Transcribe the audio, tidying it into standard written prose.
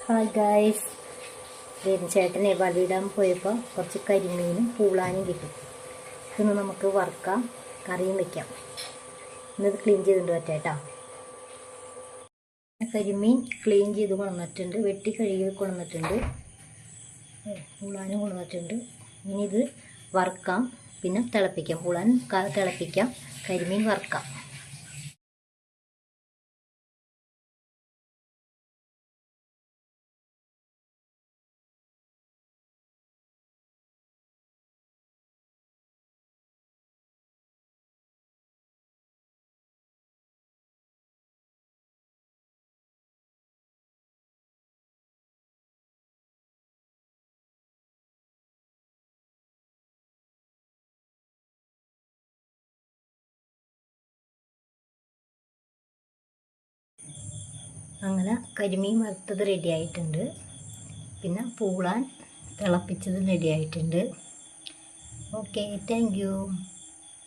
Hi guys, ചേട്ടനെ വലയിടാൻ പോയപ്പോൾ കുറച്ച് കരിമീനും പൂളാനും കിട്ടും. ഇതൊന്ന് നമുക്ക് വറുക്കാം, കറിയും വയ്ക്കാം. ഇന്നത് ക്ലീൻ ചെയ്തിട്ട് പറ്റേട്ടാ. കരിമീൻ ക്ലീൻ ചെയ്ത് കൊണ്ടുവന്നിട്ടുണ്ട്, വെട്ടി കഴുകി കൊണ്ടുവന്നിട്ടുണ്ട്, പൂളാനും കൊണ്ടുവന്നിട്ടുണ്ട്. ഇനി ഇത് വറുക്കാം, പിന്നെ തിളപ്പിക്കാം. പൂളാൻ തിളപ്പിക്കാം, കരിമീൻ വറുക്കാം. അങ്ങനെ കരിമീൻ വറുത്തത് റെഡി ആയിട്ടുണ്ട്. പിന്നെ പൂളാൻ തിളപ്പിച്ചത് റെഡി ആയിട്ടുണ്ട്. Okay, thank you.